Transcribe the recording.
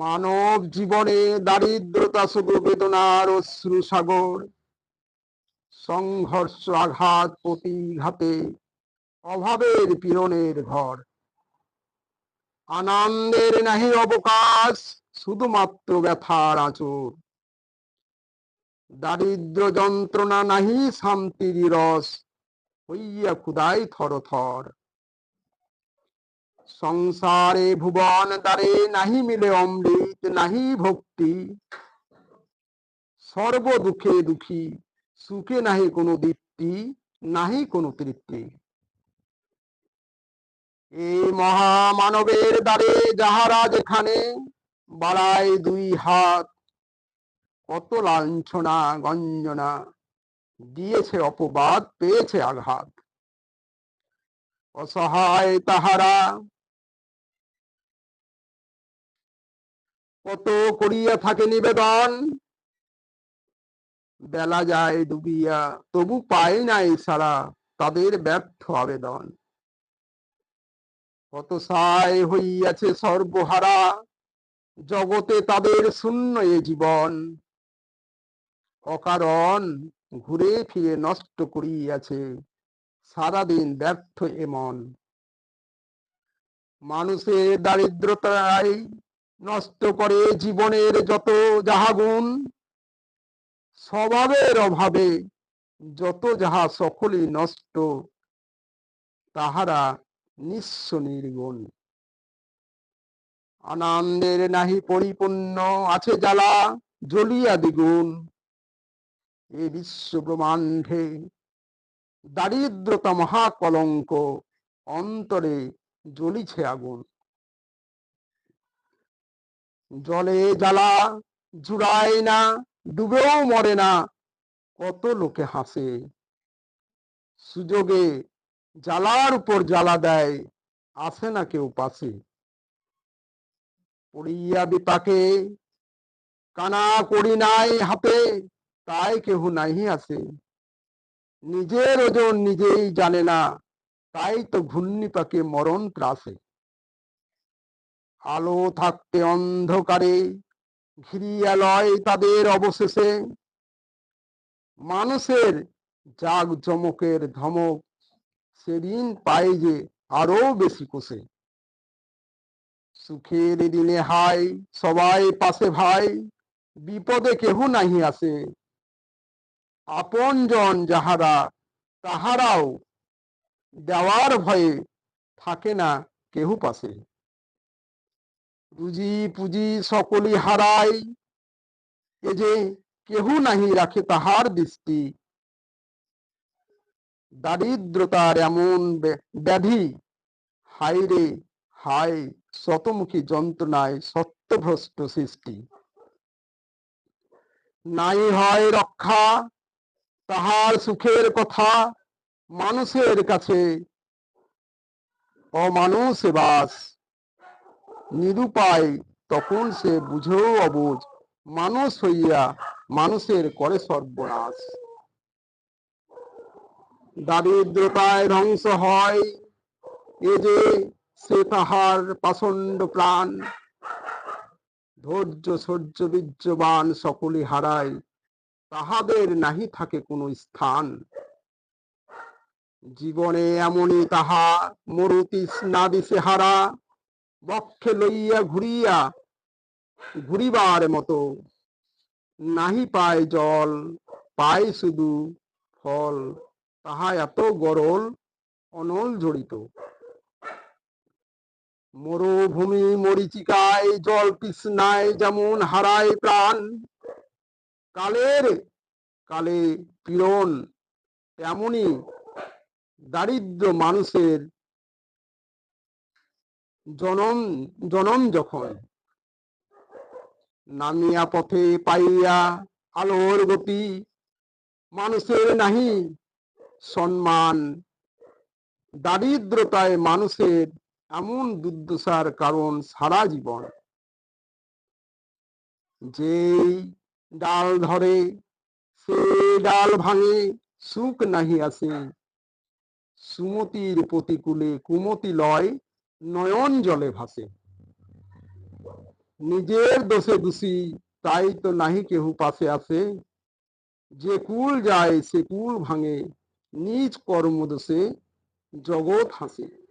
মানব জীবনে দারিদ্রতা শুধু বেদনার অশ্রু সাগর, সংঘর্ষ আঘাত প্রতিঘাতে অভাবের পীড়নের ঘর। আনন্দের নাহি অবকাশ, শুধুমাত্র ব্যথার আঁচড়। দারিদ্র যন্ত্রণা নাহি শান্তির রস, হইয়া ক্ষুধায় থর থর। সংসারে ভুবন দ্বারে নাহি মিলে অমৃত, নাহি ভক্তি। সর্ব দুঃখে দুঃখী, সুখে নাহি কোনো দীপ্তি, নাহি কোনো তৃপ্তি। এই মহামানবের দ্বারে যাহারা যেখানে বাড়ায় দুই হাত, কত লাঞ্ছনা গঞ্জনা দিয়েছে অপবাদ, পেয়েছে আঘাত। অসহায় তাহারা কত করিয়া থাকে নিবেদন, বেলা যায় ডুবিয়া তবু পায় নাই সারা তাদের ব্যর্থ আবেদন। কত সায় হইয়াছে সর্বহারা, জগতে তাদের শূন্য এ জীবন। অকারণ ঘুরে ফিরে নষ্ট করিয়াছে সারাদিন ব্যর্থ এমন। মানুষের দারিদ্রতাই নষ্ট করে জীবনের যত যাহা গুণ, স্বভাবের অভাবে যত যাহা সকলই নষ্ট, তাহারা নিঃস্ব নির্গুণ। আনন্দের নাহি পরিপূর্ণ আছে জ্বালা, জ্বলিয়া দ্বিগুণ। এ বিশ্ব ব্রহ্মাণ্ডে দারিদ্রতা মহাকলঙ্ক, অন্তরে জ্বলিছে আগুন। জলে জ্বালা জুড়ায় না, ডুবেও মরে না, কত লোকে হাসে। সুযোগে জ্বালার উপর জ্বালা দেয়, আসে না কেউ পাশে। পড়িয়া বিপাকে কানা করি নাই হাতে, তাই কেহ নাহি আসে। নিজের ওজন নিজেই জানে না, তাই তো ঘূর্ণি পাকে মরণ ত্রাসে। আলো থাকতে অন্ধকারে ঘিরিয়া লয় তাদের অবশেষে, মানুষের জাগ জমকের ধমক সেদিন পায় যে আরো বেশি কোষে। সুখের দিনে হাই সবাই পাশে ভাই, বিপদে কেহ নাহি আসে। আপন জন যাহারা তাহারাও দেওয়ার ভয়ে থাকে না কেহ পাশে। রুজি পুঁজি সকলই হারায়, এ যে কেহ নাহি রাখে তাহার দৃষ্টি। দারিদ্রতার এমন ব্যাধি, হায় রে হায় শতমুখী যন্ত্রণায় সত্যভ্রষ্ট সৃষ্টি। নাই হয় রক্ষা তাহার সুখের কথা, মানুষের কাছে অমানুষ বাস। নিরুপায় তখন সে বুঝেও অবুঝ, মানুষ হইয়া মানুষের করে সর্বনাশ। দারিদ্রতায় ধ্বংস হয় এ যে সে তাহার পাষণ্ড প্রাণ। ধৈর্য সহ্য বীর্যবান সকলে হারায়, তাহাদের নাহি থাকে কোনো স্থান। জীবনে এমনই তাহা মরু তৃষ্ণা দিশে হারা, বক্ষে লইয়া ঘুরিবার মতো। নাহি পায় জল, পায় শুধু ফল, তাহা এত গরল অনল জড়িত। মরুভূমি মরিচিকায় জল তৃষ্ণায় যেমন হারায় প্রাণ, কালে পীড়ন তেমনি দারিদ্র মানুষের জনম যখন। নামিয়া পথে পাইয়া আলোর গতি, মানুষের নাহি সম্মান। দারিদ্রতায় মানুষের এমন দুর্দশার কারণ সারা জীবন। যেই ডাল ধরে সে ডাল ভাঙে, সুখ নাহি আসে। সুমতির প্রতিকূলে কুমতি লয়, নয়ন জলে ভাসে। নিজের দোষে দোষী, তাই তো নাহি কেহু পাশে আসে। যে কুল যায় সে কুল ভাঙে, নিজ কর্ম দোষে জগৎ হাসে।